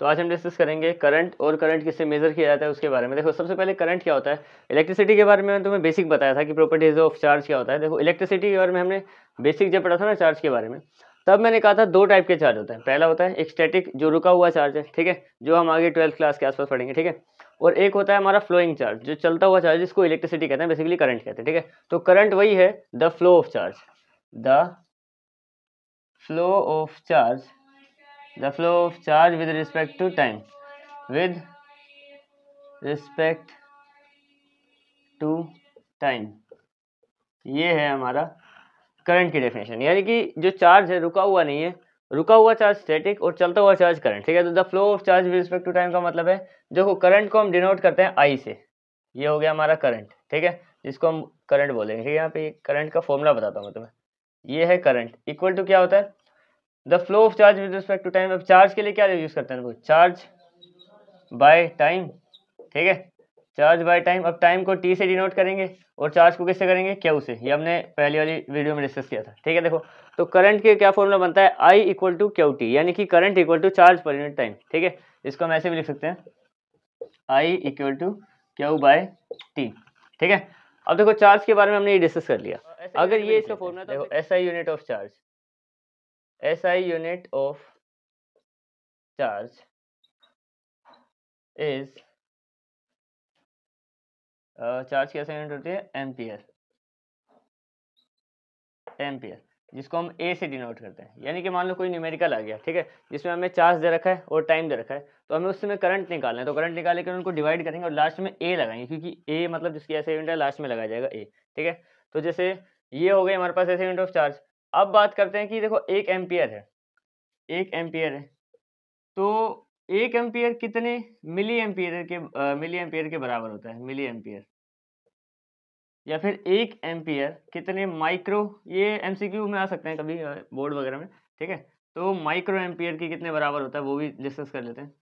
तो आज हम डिस्कस करेंगे करंट और करंट किससे मेजर किया जाता है उसके बारे में। देखो सबसे पहले करंट क्या होता है। इलेक्ट्रिसिटी के बारे में मैंने तुम्हें बेसिक बताया था कि प्रॉपर्टीज ऑफ चार्ज क्या होता है। देखो इलेक्ट्रिसिटी के बारे में हमने बेसिक जब पढ़ा था ना चार्ज के बारे में, तब मैंने कहा था दो टाइप के चार्ज होते हैं। पहला होता है एक स्टैटिक जो रुका हुआ चार्ज है, ठीक है, जो हम आगे 12th क्लास के आसपास पढ़ेंगे, ठीक है। और एक होता है हमारा फ्लोइंग चार्ज जो चलता हुआ चार्ज, जिसको इलेक्ट्रिसिटी कहते हैं, बेसिकली करंट कहते हैं, ठीक है। तो करंट वही है the flow of charge, the flow of charge, the flow of charge with respect to time, with respect to time, ये है हमारा करंट की डेफिनेशन। यानी कि जो चार्ज है रुका हुआ नहीं है, रुका हुआ चार्ज स्टैटिक और चलता हुआ चार्ज करंट, ठीक है। तो the flow of charge with respect to time का मतलब है, देखो करंट को हम डिनोट करते हैं आई से, ये हो गया हमारा करंट, ठीक है, जिसको हम करंट बोलेंगे, ठीक है। यहाँ पे करंट का फॉर्मूला बताता हूँ मैं तुम्हें। ये है करंट इक्वल टू क्या होता है, the flow of charge with respect to time. अब चार्ज के लिए क्या यूज करते हैं वो, चार्ज बाय टाइम, ठीक है, चार्ज बाय टाइम। अब टाइम को टी से डिनोट करेंगे और चार्ज को किससे करेंगे, क्यू से। ये हमने पहली वाली वीडियो में डिस्कस किया था, ठीक है। देखो तो करंट के क्या फॉर्मूला बनता है, I equal to Q T, यानी कि करंट इक्वल टू चार्ज पर यूनिट टाइम, ठीक है। इसको हम ऐसे भी लिख सकते हैं, I equal to Q by T, ठीक है। अब देखो चार्ज के बारे में हमने ये डिस्कस कर लिया। अगर ये इसका फॉर्मूला, देखो S I unit of charge, SI unit of charge is charge की SI यूनिट होती है एम्पियर, एम्पियर, जिसको हम A से डिनोट करते हैं। यानी कि मान लो कोई न्यूमेरिकल आ गया, ठीक है, जिसमें हमें चार्ज दे रखा है और टाइम दे रखा है, तो हमें उससे में करंट निकालना है। तो करंट निकाल कर उनको डिवाइड करेंगे और लास्ट में A लगाएंगे, क्योंकि A मतलब जिसकी SI यूनिट है लास्ट में लगाया जाएगा A, ठीक है। तो जैसे ये हो गई हमारे पास SI यूनिट ऑफ चार्ज। अब बात करते हैं कि देखो एक एम्पियर है, एक एम्पियर है, तो एक एम्पियर कितने मिली एम्पियर के बराबर होता है, मिली एम्पियर, या फिर एक एम्पियर कितने माइक्रो, ये एमसीक्यू में आ सकते हैं कभी बोर्ड वगैरह में, ठीक है। तो माइक्रो एम्पियर की कितने बराबर होता है वो भी डिस्कस कर लेते हैं।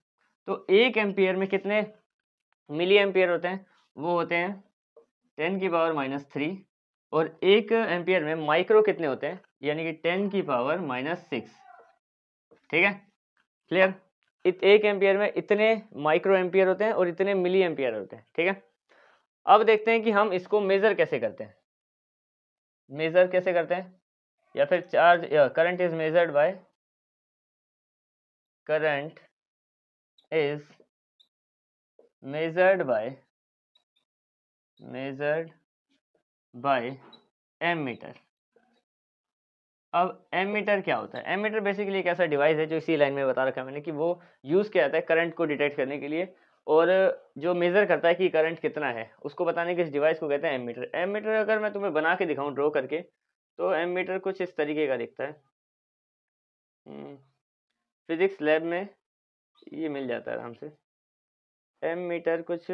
तो एक एम्पियर में कितने मिली एम्पियर होते हैं, वो होते हैं 10⁻³ और एक एम्पियर में माइक्रो कितने होते हैं, यानी कि 10⁻⁻6, ठीक है, क्लियर। एक एम्पियर में इतने माइक्रो एम्पियर होते हैं और इतने मिली एम्पियर होते हैं, ठीक है। अब देखते हैं कि हम इसको मेजर कैसे करते हैं, मेजर कैसे करते हैं, या फिर charge current is measured by, current is measured by ammeter. अब एमीटर क्या होता है, एमीटर बेसिकली एक ऐसा डिवाइस है जो इसी लाइन में बता रखा है मैंने कि वो यूज़ किया जाता है करंट को डिटेक्ट करने के लिए, और जो मेज़र करता है कि करंट कितना है उसको बताने के इस डिवाइस को कहते हैं एमीटर। एमीटर अगर मैं तुम्हें बना के दिखाऊं ड्रॉ करके, तो एमीटर कुछ इस तरीके का दिखता है। फिजिक्स लैब में ये मिल जाता है आराम से। एमीटर कुछ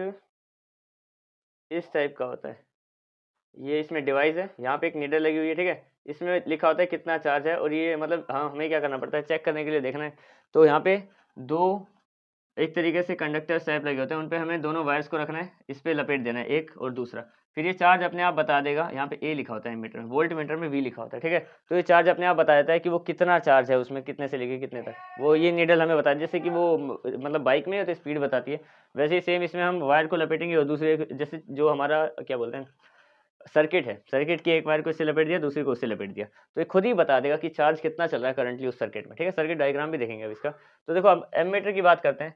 इस टाइप का होता है। ये इसमें डिवाइस है, यहाँ पे एक नीडल लगी हुई है, ठीक है, इसमें लिखा होता है कितना चार्ज है, और ये मतलब हाँ हमें क्या करना पड़ता है, चेक करने के लिए देखना है। तो यहाँ पे दो एक तरीके से कंडक्टर टाइप लगे होते हैं, उन पे हमें दोनों वायर्स को रखना है, इस पे लपेट देना है एक और दूसरा, फिर ये चार्ज अपने आप बता देगा। यहाँ पे ए लिखा होता है मीटर में, वोल्ट मीटर में वी लिखा होता है, ठीक है। तो ये चार्ज अपने आप बता देता है कि वो कितना चार्ज है उसमें, कितने से लेके कितने तक, वो ये नीडल हमें बता, जैसे कि वो मतलब बाइक में तो स्पीड बताती है, वैसे ही सेम इसमें हम वायर को लपेटेंगे और दूसरे, जैसे जो हमारा क्या बोलते हैं सर्किट है, सर्किट की एक वायर को इससे लपेट दिया, दूसरी को उससे लपेट दिया, तो ये खुद ही बता देगा कि चार्ज कितना चल रहा है करंटली उस सर्किट में, ठीक है। सर्किट डायग्राम भी देखेंगे अब इसका। तो देखो अब एमीटर की बात करते हैं।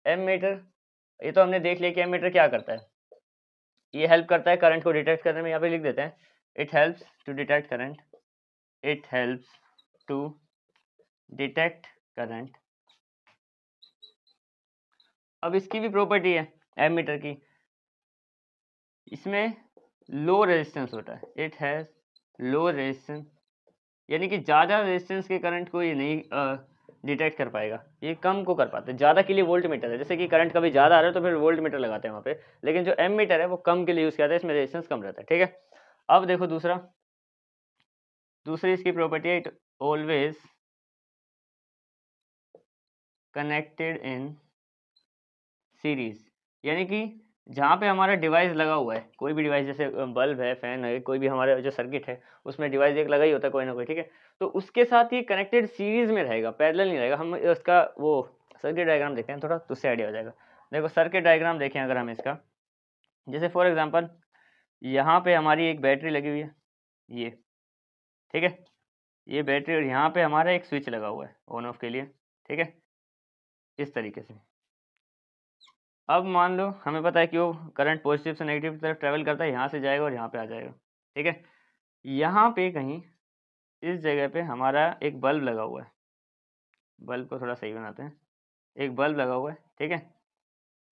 एमीटर, ये तो हमने देख लिया कि एमीटर क्या करता है, ये हेल्प करता है करंट को डिटेक्ट करने में। यहाँ पे लिख देते हैं it helps to detect current, it helps to detect current. अब इसकी भी प्रॉपर्टी है एमीटर की, इसमें लो रेजिस्टेंस होता है, इट हैज लो रेजिस्टेंस, यानी कि ज़्यादा रेजिस्टेंस के करंट को ये नहीं डिटेक्ट कर पाएगा, ये कम को कर पाते हैं। ज़्यादा के लिए वोल्ट मीटर है, जैसे कि करंट कभी ज़्यादा आ रहा है तो फिर वोल्ट मीटर लगाते हैं वहाँ पे, लेकिन जो एम मीटर है वो कम के लिए यूज़ किया जाता है, इसमें रेजिस्टेंस कम रहता है, ठीक है। अब देखो दूसरी इसकी प्रॉपर्टी है, it always connected in series, यानी कि जहाँ पे हमारा डिवाइस लगा हुआ है, कोई भी डिवाइस जैसे बल्ब है, फैन है, कोई भी हमारा जो सर्किट है उसमें डिवाइस एक लगा ही होता है कोई ना कोई, ठीक है। तो उसके साथ ही कनेक्टेड सीरीज में रहेगा, पैरेलल नहीं रहेगा। हम उसका वो सर्किट डायग्राम देखते हैं थोड़ा, तो उससे आइडिया हो जाएगा। देखो सर्किट डायग्राम देखें अगर हम इसका, जैसे फॉर एग्जांपल यहाँ पे हमारी एक बैटरी लगी हुई है, ये ठीक है, ये बैटरी, और यहाँ पे हमारा एक स्विच लगा हुआ है ऑन ऑफ के लिए, ठीक है, इस तरीके से। अब मान लो हमें पता है कि वो करंट पॉजिटिव से नेगेटिव की तरफ ट्रेवल करता है, यहाँ से जाएगा और यहाँ पे आ जाएगा, ठीक है। यहाँ पे कहीं इस जगह पे हमारा एक बल्ब लगा हुआ है, बल्ब को थोड़ा सही बनाते हैं, एक बल्ब लगा हुआ है, ठीक है।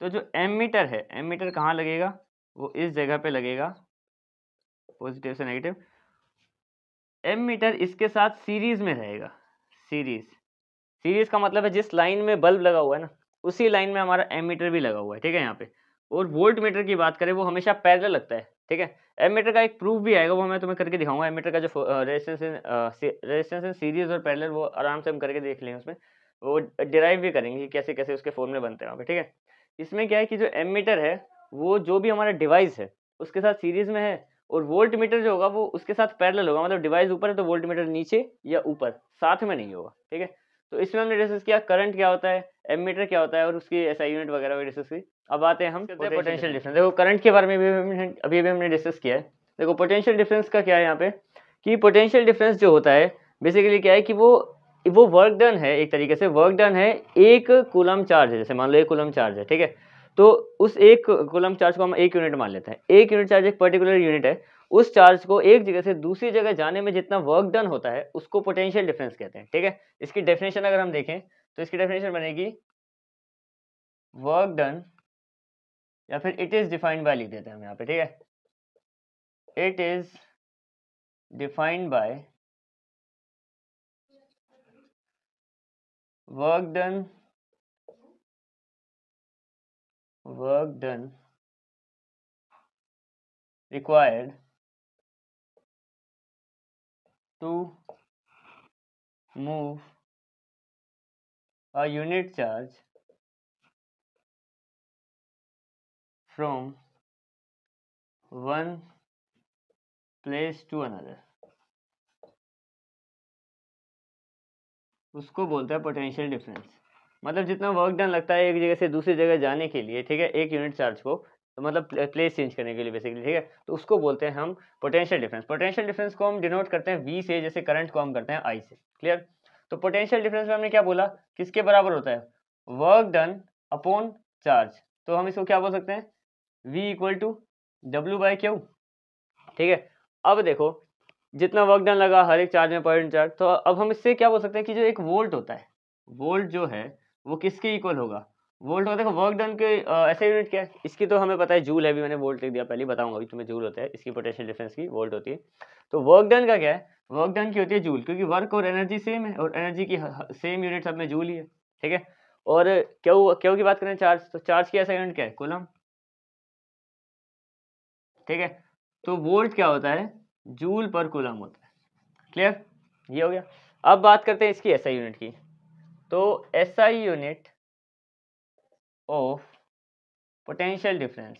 तो जो एमीटर है, एमीटर कहाँ लगेगा, वो इस जगह पे लगेगा, पॉजिटिव से नेगेटिव। एमीटर इसके साथ सीरीज में रहेगा, सीरीज का मतलब है जिस लाइन में बल्ब लगा हुआ है ना, उसी लाइन में हमारा एमीटर भी लगा हुआ है, ठीक है यहाँ पे। और वोल्ट मीटर की बात करें वो हमेशा पैरेलल लगता है, ठीक है। एमीटर का एक प्रूफ भी आएगा, वो मैं तुम्हें करके दिखाऊंगा। एमीटर का जो रेजिस्टेंस इन सीरीज और पैरेलल, वो आराम से हम करके देख लेंगे, उसमें वो डिराइव भी करेंगे कि कैसे कैसे उसके फॉर्मूले बनते हैं वहाँ पे, ठीक है। इसमें क्या है कि जो एमीटर है वो जो भी हमारा डिवाइस है उसके साथ सीरीज में है, और वोल्ट मीटर जो होगा वो उसके साथ पैरेलल होगा, मतलब डिवाइस ऊपर है तो वोल्ट मीटर नीचे या ऊपर, साथ में नहीं होगा, ठीक है। तो इसमें हमने डिस्कस किया करंट क्या होता है, एमीटर क्या होता है, और उसकी एसआई यूनिट वगैरह भी डिस्कस की। अब आते हैं हम पोटेंशियल डिफरेंस। देखो करंट के बारे में भी अभी हमने डिस्कस किया है। देखो पोटेंशियल डिफरेंस का क्या है यहाँ पे, कि पोटेंशियल डिफरेंस जो होता है बेसिकली क्या है कि वो वर्क डन है, एक तरीके से वर्क डन है, एक कूलम चार्ज है, जैसे मान लो एक कूलम चार्ज है, ठीक है। तो उस एक कूलम चार्ज को हम एक यूनिट मान लेते हैं, एक यूनिट चार्ज एक पर्टिकुलर यूनिट है, उस चार्ज को एक जगह से दूसरी जगह जाने में जितना वर्क डन होता है उसको पोटेंशियल डिफरेंस कहते हैं, ठीक है। इसकी डेफिनेशन अगर हम देखें तो इसकी डेफिनेशन बनेगी वर्क डन, या फिर इट इज डिफाइंड बाय लिख देते हैं हम यहाँ पे, ठीक है। It is defined by work done required to move a unit charge from one place to another, उसको बोलते हैं पोटेंशियल डिफरेंस। मतलब जितना वर्क डन लगता है एक जगह से दूसरी जगह जाने के लिए, ठीक है, एक यूनिट चार्ज को, तो मतलब प्लेस चेंज करने के लिए बेसिकली, ठीक है, तो उसको बोलते हैं हम पोटेंशियल डिफरेंस। पोटेंशियल डिफरेंस को हम डिनोट करते हैं V से, जैसे करंट को हम करते हैं I से, क्लियर। तो पोटेंशियल डिफरेंस में हमने क्या बोला, किसके बराबर होता है, वर्क डन अपॉन चार्ज। तो हम इसको क्या बोल सकते हैं, V इक्वल टू W/Q, ठीक है। अब देखो जितना वर्क डन लगा हर एक चार्ज में पर यूनिट चार्ज, तो अब हम इससे क्या बोल सकते हैं कि जो एक वोल्ट होता है, वोल्ट जो है वो किसके इक्वल होगा, वोल्ट होता है वर्क डन के ऐसे यूनिट क्या है, इसकी तो हमें पता है जूल है, भी मैंने वोल्ट लिख दिया पहले, बताऊंगा अभी तुम्हें जूल होता है, इसकी पोटेंशियल डिफरेंस की वोल्ट होती है। तो वर्क डन का क्या है, वर्क डन की होती है जूल, क्योंकि वर्क और एनर्जी सेम है, और एनर्जी की सेम यूनिट सब में जूल ही है, ठीक है। और क्यू की बात करें चार्ज, तो चार्ज की ऐसा यूनिट क्या है, कूलम, ठीक है। तो वोल्ट क्या होता है, जूल पर कूलम होता है, क्लियर, ये हो गया। अब बात करते हैं इसकी एसआई यूनिट की। तो SI unit of potential difference,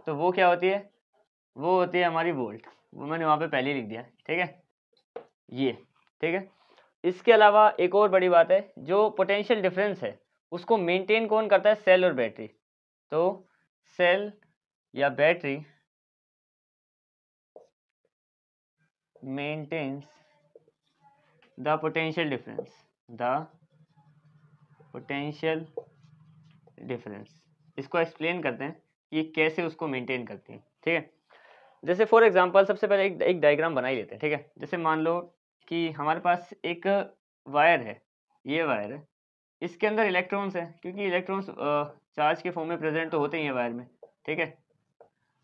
तो वो क्या होती है, वो होती है हमारी वोल्ट, वो मैंने वहां पे पहले ही लिख दिया, ठीक है, ये, ठीक है। इसके अलावा एक और बड़ी बात है, जो पोटेंशियल डिफरेंस है उसको मेंटेन कौन करता है, सेल और बैटरी। तो सेल या battery maintains the potential difference. इसको एक्सप्लेन करते हैं कि कैसे उसको मेंटेन करती है, ठीक है। जैसे फॉर एग्जांपल सबसे पहले एक डायग्राम बना ही लेते हैं, ठीक है। जैसे मान लो कि हमारे पास एक वायर है, ये वायर है, इसके अंदर इलेक्ट्रॉन्स है, क्योंकि इलेक्ट्रॉन्स चार्ज के फॉर्म में प्रेजेंट तो होते ही हैं वायर में, ठीक है।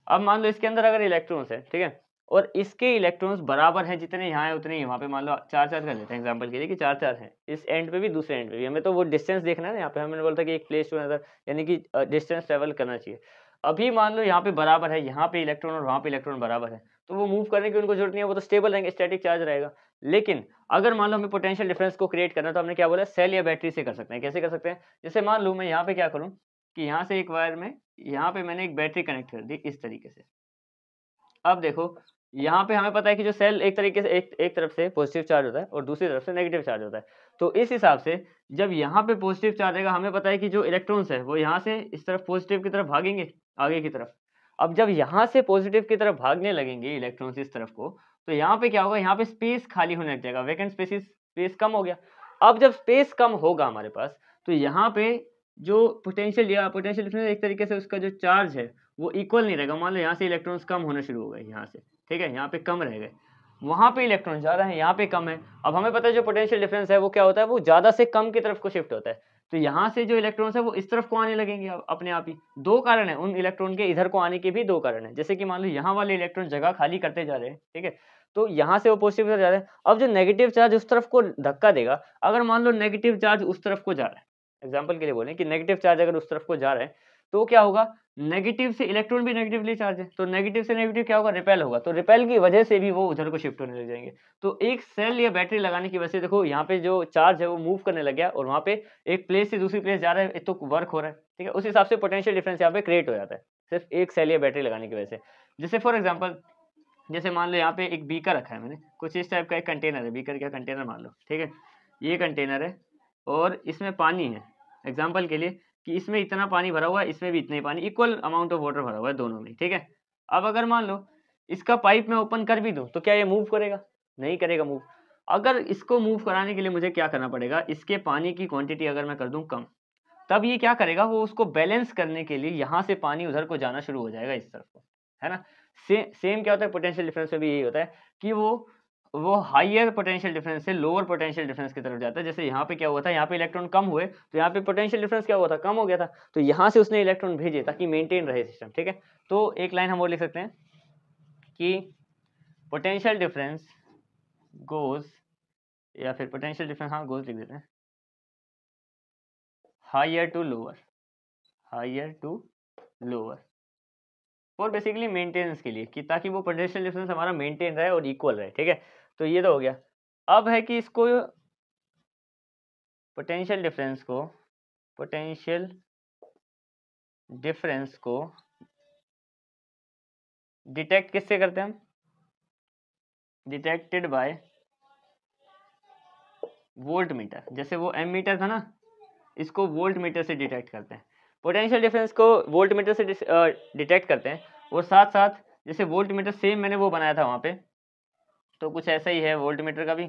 अब मान लो इसके अंदर अगर इलेक्ट्रॉन्स है, ठीक है, और इसके इलेक्ट्रॉन्स बराबर हैं, जितने यहाँ है उतने ही वहाँ पे, मान लो 4 कर लेते हैं एग्जांपल के लिए कि 4 हैं, इस एंड पे भी दूसरे एंड पे भी। हमें तो वो डिस्टेंस देखना है ना, यहाँ पे हमने बोला था कि एक प्लेस टू अनदर, यानी कि डिस्टेंस ट्रेवल करना चाहिए। अभी मान लो यहाँ पे बराबर है, यहाँ पे इलेक्ट्रॉन और वहाँ पे इलेक्ट्रॉन बराबर है, तो वो मूव करने की उनको जरूरत नहीं है, वो तो स्टेबल रहेंगे, स्टैटिक चार्ज रहेगा। लेकिन अगर मान लो हमें पोटेंशियल डिफरेंस को क्रिएट करना है, तो हमने क्या बोला, सेल या बैटरी से कर सकते हैं। कैसे कर सकते हैं, जैसे मान लो मैं यहाँ पे क्या करूँ कि यहाँ से एक वायर में, यहाँ पे मैंने एक बैटरी कनेक्ट कर दी इस तरीके से। अब देखो यहाँ पे हमें पता है कि जो सेल एक तरीके से एक तरफ से पॉजिटिव चार्ज होता है और दूसरी तरफ से नेगेटिव चार्ज होता है। तो इस हिसाब से जब यहाँ पे पॉजिटिव चार्ज आएगा, हमें पता है कि जो इलेक्ट्रॉन्स है वो यहाँ से इस तरफ पॉजिटिव की तरफ भागेंगे आगे की तरफ। अब जब यहाँ से पॉजिटिव की तरफ भागने लगेंगे इलेक्ट्रॉन्स इस तरफ को, तो यहाँ पे क्या होगा, यहाँ पे स्पेस खाली होने लग जाएगा, वैकेंट स्पेस कम हो गया। अब जब स्पेस कम होगा हमारे पास, तो यहाँ पे जो पोटेंशियल डिफरेंस एक तरीके से उसका जो चार्ज है वो इक्वल नहीं रहेगा। मान लो यहाँ से इलेक्ट्रॉन्स कम होना शुरू हो गए यहाँ से, ठीक है, यहाँ पे कम रह गए, वहाँ पे इलेक्ट्रॉन ज़्यादा है, यहाँ पे कम है। अब हमें पता है जो पोटेंशियल डिफरेंस है वो क्या होता है, वो ज़्यादा से कम की तरफ को शिफ्ट होता है। तो यहाँ से जो इलेक्ट्रॉन्स है वो इस तरफ को आने लगेंगे अपने आप ही। दो कारण है उन इलेक्ट्रॉन के इधर को आने के भी, दो कारण है। जैसे कि मान लो यहाँ वाले इलेक्ट्रॉन जगह खाली करते जा रहे हैं, ठीक है, तो यहाँ से वो पॉजिटिव की तरफ जा रहे हैं। अब जो नेगेटिव चार्ज उस तरफ को धक्का देगा, अगर मान लो नेगेटिव चार्ज उस तरफ को जा रहा है, एग्जाम्पल के लिए बोलें कि नेगेटिव चार्ज अगर उस तरफ को जा रहा है, तो क्या होगा, नेगेटिव से इलेक्ट्रॉन भी नेगेटिवली चार्ज है, तो नेगेटिव से नेगेटिव क्या होगा, रिपेल होगा। तो रिपेल की वजह से भी वो उधर को शिफ्ट होने लग जाएंगे। तो एक सेल या बैटरी लगाने की वजह से देखो यहाँ पे जो चार्ज है वो मूव करने लग गया और वहाँ पे एक प्लेस से दूसरी प्लेस जा रहा है, तो वर्क हो रहा है, ठीक है। उस हिसाब से पोटेंशियल डिफरेंस यहाँ पे क्रिएट हो जाता है सिर्फ एक सेल या बैटरी लगाने की वजह से। जैसे फॉर एग्जाम्पल, जैसे मान लो यहाँ पे एक बीकर रखा है मैंने, कुछ इस टाइप का एक कंटेनर है, बीकर का कंटेनर मान लो, ठीक है, ये कंटेनर है और इसमें पानी है, एग्जाम्पल के लिए कि इसमें इतना पानी भरा हुआ है, इसमें भी इतना ही पानी, इक्वल अमाउंट ऑफ वाटर भरा हुआ है दोनों में, ठीक है। अब अगर मान लो इसका पाइप मैं ओपन कर भी दूं, तो क्या ये मूव करेगा, नहीं करेगा मूव। अगर इसको मूव कराने के लिए मुझे क्या करना पड़ेगा, इसके पानी की क्वांटिटी अगर मैं कर दूं कम, तब ये क्या करेगा, वो उसको बैलेंस करने के लिए यहाँ से पानी उधर को जाना शुरू हो जाएगा इस तरफ को, है ना। सेम क्या होता है पोटेंशियल डिफरेंस में भी यही होता है कि वो हाईयर पोटेंशियल डिफरेंस से लोअर पोटेंशियल डिफरेंस की तरफ जाता है। जैसे यहाँ पे क्या हुआ था, यहाँ पे इलेक्ट्रॉन कम हुए तो यहाँ पे पोटेंशियल डिफरेंस क्या हुआ था, कम हो गया था, तो यहाँ से उसने इलेक्ट्रॉन भेजे ताकि मेंटेन रहे सिस्टम, ठीक है। तो एक लाइन हम और लिख सकते हैं कि पोटेंशियल डिफरेंस गोज, या फिर पोटेंशियल डिफरेंस, हाँ गोज लिख देते हैं, higher to lower, higher to lower, और बेसिकली मेंटेनेंस के लिए, कि ताकि वो पोटेंशियल डिफरेंस हमारा मेंटेन रहे और इक्वल रहे, ठीक है। तो ये तो हो गया। अब है कि इसको पोटेंशियल डिफरेंस को डिटेक्ट किससे करते हैं हम, डिटेक्टेड बाय वोल्ट मीटर। जैसे वो एम मीटर था ना, इसको वोल्ट मीटर से डिटेक्ट करते हैं। पोटेंशियल डिफरेंस को वोल्ट मीटर से डिटेक्ट करते हैं, और साथ साथ जैसे वोल्ट मीटर सेम मैंने वो बनाया था वहाँ पे, तो कुछ ऐसा ही है वोल्ट मीटर का भी,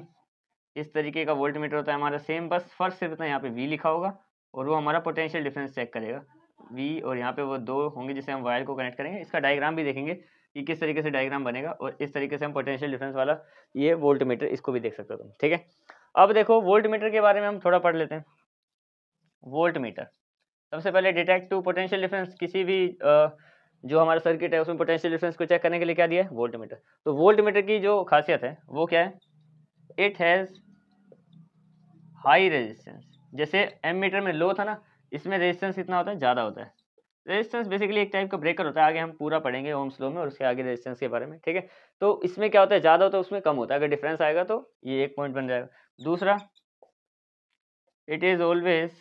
इस तरीके का वोल्ट मीटर होता है हमारा सेम, बस फर्क सिर्फ इतना, यहाँ पे V लिखा होगा और वो हमारा पोटेंशियल डिफरेंस चेक करेगा V, और यहाँ पे वो दो होंगे जिसे हम वायर को कनेक्ट करेंगे। इसका डायग्राम भी देखेंगे कि किस तरीके से डायग्राम बनेगा, और इस तरीके से हम पोटेंशियल डिफरेंस वाला ये वोल्ट मीटर, इसको भी देख सकते हो तुम, ठीक है। अब देखो वोल्ट मीटर के बारे में हम थोड़ा पढ़ लेते हैं। वोल्ट मीटर, सबसे पहले डिटेक्ट टू पोटेंशियल डिफरेंस, किसी भी जो हमारा सर्किट है उसमें पोटेंशियल डिफरेंस को चेक करने के लिए क्या दिया है, वोल्ट मीटर। तो वोल्ट मीटर की जो खासियत है वो क्या है, इट हैज़ हाई रेजिस्टेंस। जैसे एम मीटर में लो था ना, इसमें रेजिस्टेंस कितना होता है, ज़्यादा होता है। रेजिस्टेंस बेसिकली एक टाइप का ब्रेकर होता है, आगे हम पूरा पढ़ेंगे ओम्स लॉ में और उसके आगे रेजिस्टेंस के बारे में, ठीक है। तो इसमें क्या होता है, ज़्यादा होता है उसमें कम होता है, अगर डिफरेंस आएगा तो ये एक पॉइंट बन जाएगा। दूसरा, it is always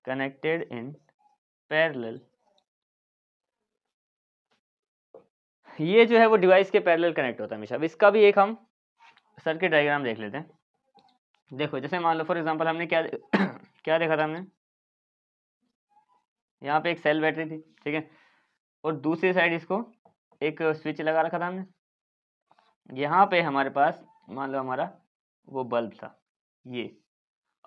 connected in parallel. ये जो है वो डिवाइस के पैरेलल कनेक्ट होता है हमेशा। अब इसका भी एक हम सर्किट डायग्राम देख लेते हैं। देखो जैसे मान लो फॉर एग्जांपल हमने क्या क्या देखा था, हमने यहाँ पे एक सेल बैटरी थी, ठीक है, और दूसरी साइड इसको एक स्विच लगा रखा था हमने। यहाँ पे हमारे पास मान लो हमारा वो बल्ब था ये।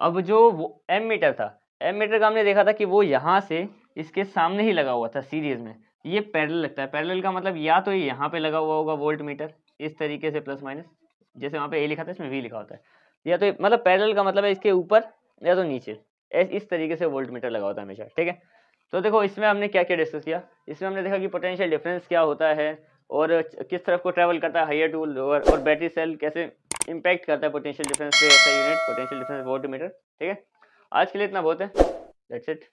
अब जो वो एम मीटर था, एम मीटर का हमने देखा था कि वो यहाँ से इसके सामने ही लगा हुआ था सीरीज में, ये पैरेलल लगता है। पैरेलल का मतलब या तो ये यहाँ पे लगा हुआ होगा वोल्ट मीटर इस तरीके से प्लस माइनस, जैसे वहाँ पे ए लिखा था इसमें V लिखा होता है, या तो मतलब पैरेलल का मतलब है इसके ऊपर या तो नीचे, इस तरीके से वोल्ट मीटर लगा होता है हमेशा, ठीक है। तो देखो इसमें हमने क्या क्या डिस्कस किया, इसमें हमने देखा कि पोटेंशियल डिफरेंस क्या होता है और किस तरफ को ट्रैवल करता है, हायर टू लोअर, और बैटरी सेल कैसे इम्पैक्ट करता है पोटेंशियल डिफरेंस पे, ऐसा unit potential difference volt meter, ठीक है। आज के लिए इतना बहुत है, दैट्स इट।